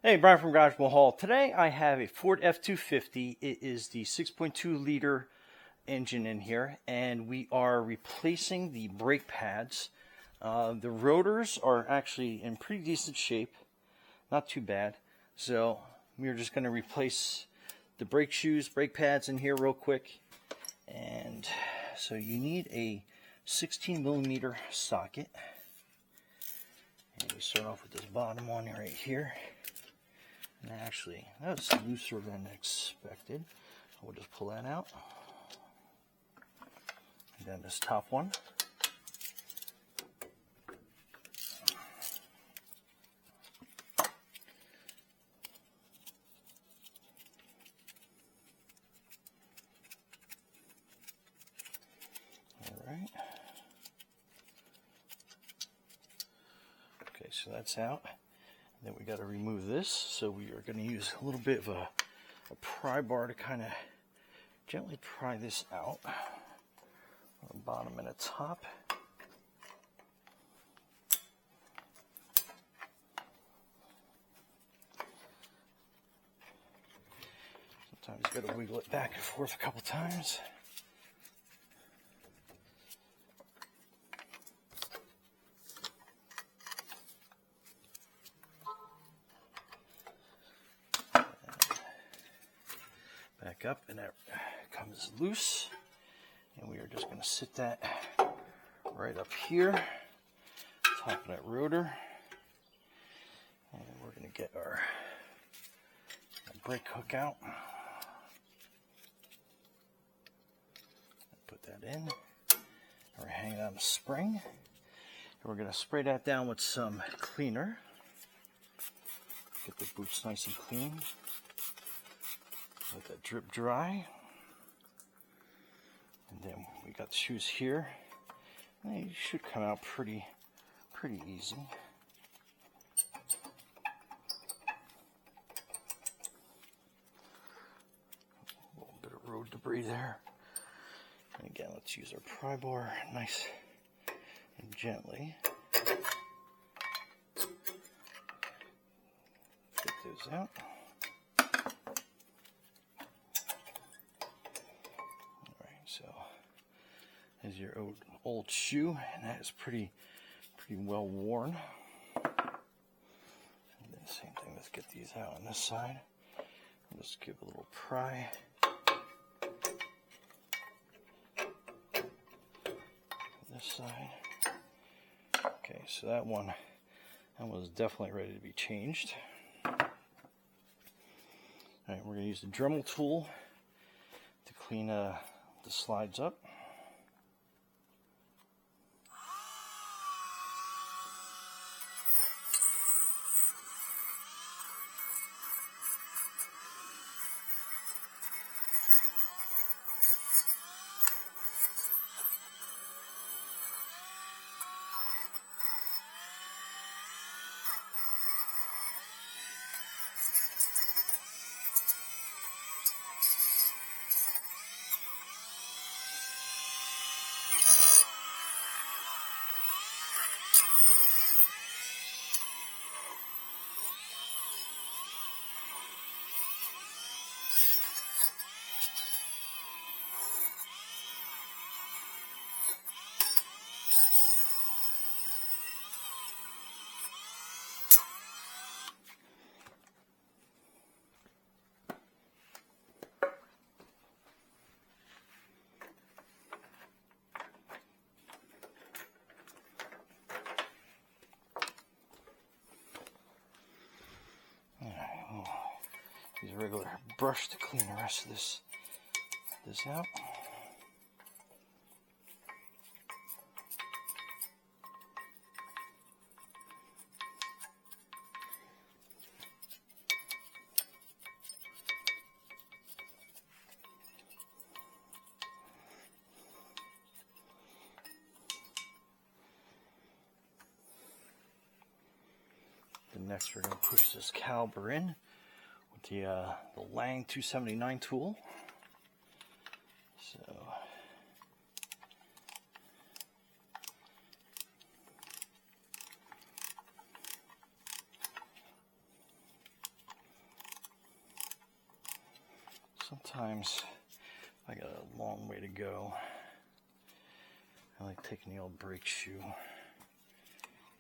Hey, Brian from Garage Hall. Today I have a Ford F-250. It is the 6.2 liter engine in here, and we are replacing the brake pads. The rotors are actually in pretty decent shape, not too bad. So we're just going to replace the brake shoes, brake pads in here real quick. And so you need a 16mm socket. And we start off with this bottom one right here. And actually, that was looser than expected. We'll just pull that out. And then this top one. Alright. Okay, so that's out. Then we got to remove this, so we are going to use a little bit of a pry bar to kind of gently pry this out on the bottom and the top. Sometimes you got to wiggle it back and forth a couple times. Back up, and that comes loose, and we are just going to sit that right up here, top of that rotor, and we're going to get our brake hook out, put that in. We're hanging on a spring, and we're going to spray that down with some cleaner. Get the boots nice and clean. Let that drip dry. And then we got the shoes here. They should come out pretty easy. A little bit of road debris there. And again, let's use our pry bar nice and gently. Get those out. So, there's your old shoe, and that is pretty well worn. And then same thing, let's get these out on this side. Let's give a little pry. This side. Okay, so that one was definitely ready to be changed. Alright, we're going to use the Dremel tool to clean the slides up. Use a regular brush to clean the rest of this out. Then next we're going to push this caliper in with the Lang 279 tool. So sometimes I got a long way to go. I like taking the old brake shoe.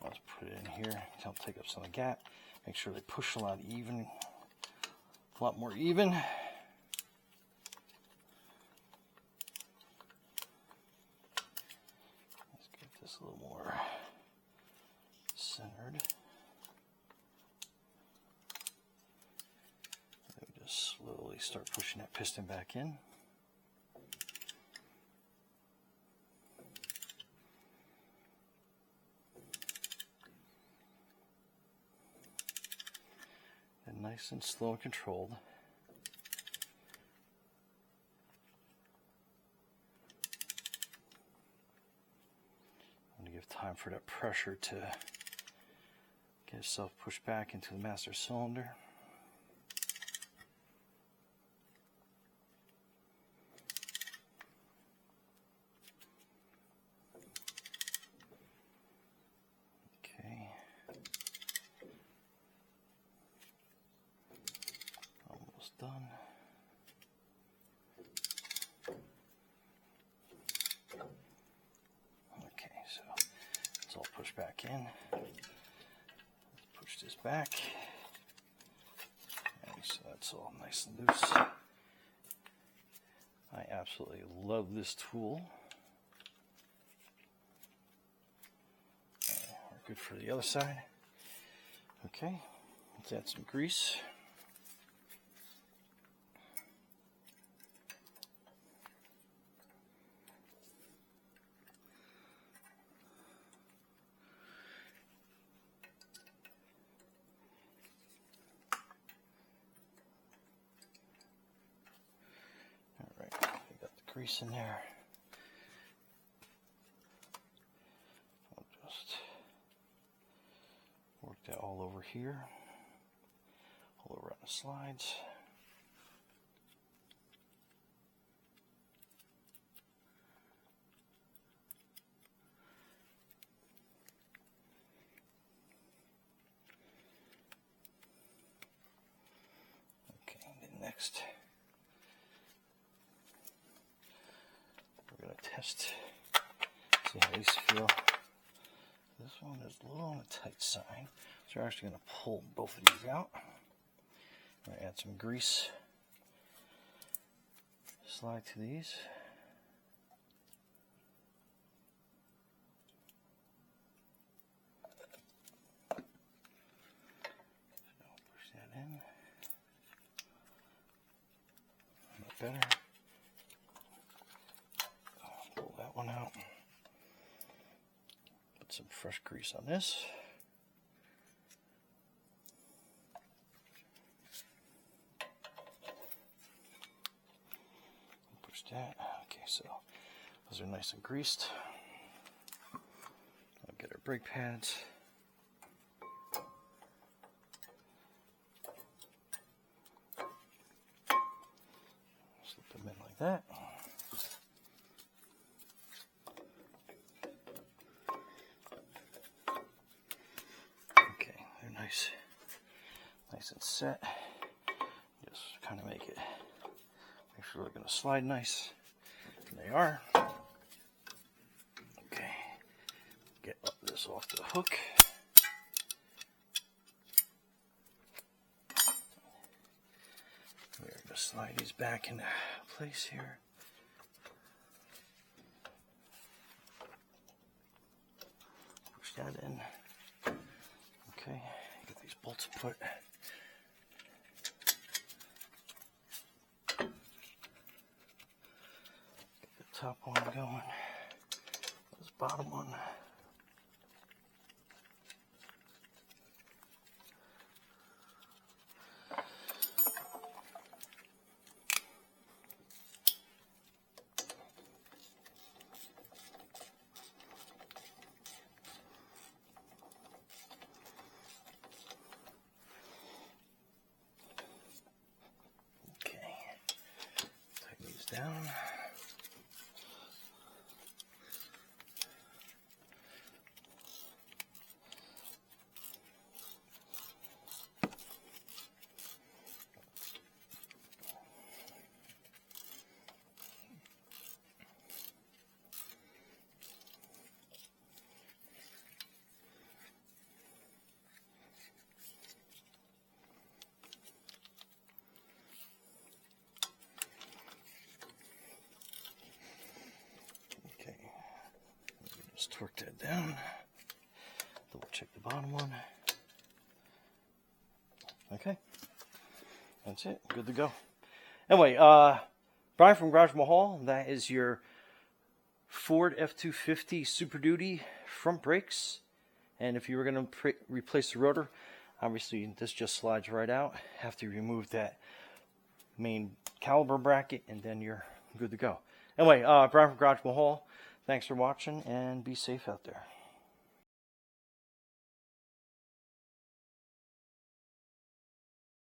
I'll just put it in here. I'll take up some of the gap. Make sure they push a lot more even. Let's get this a little more centered. And we just slowly start pushing that piston back in. Nice and slow and controlled. I'm going to give time for that pressure to get itself pushed back into the master cylinder. Done. Okay, so it's all pushed back in. Let's push this back. Okay, so that's all nice and loose. I absolutely love this tool. We're good for the other side. Okay, let's add some grease. Grease in there. I'll just work that all over here, all over on the slides. Okay, then next. Test, see how these feel. This one is a little on the tight side, so we're actually going to pull both of these out. I'm going to add some grease. Slide to these. So push that in. A bit better. One out. Put some fresh grease on this. Push that. Okay, so those are nice and greased. I'll get our brake pads. Slip them in like that. Nice and set. Just kind of make sure they're going to slide nice. And they are. Okay. Get this off the hook. We're going to slide these back into place here. Push that in. Okay. Get these bolts put. Top one going, this bottom one. Okay, tighten these down. torque that down. Double check the bottom one. Okay. That's it. Good to go. Anyway, Brian from Garage Mahal, that is your Ford F-250 Super Duty front brakes. And if you were going to replace the rotor, obviously this just slides right out. Have to remove that main caliper bracket, and then you're good to go. Anyway, Brian from Garage Mahal, thanks for watching, and be safe out there.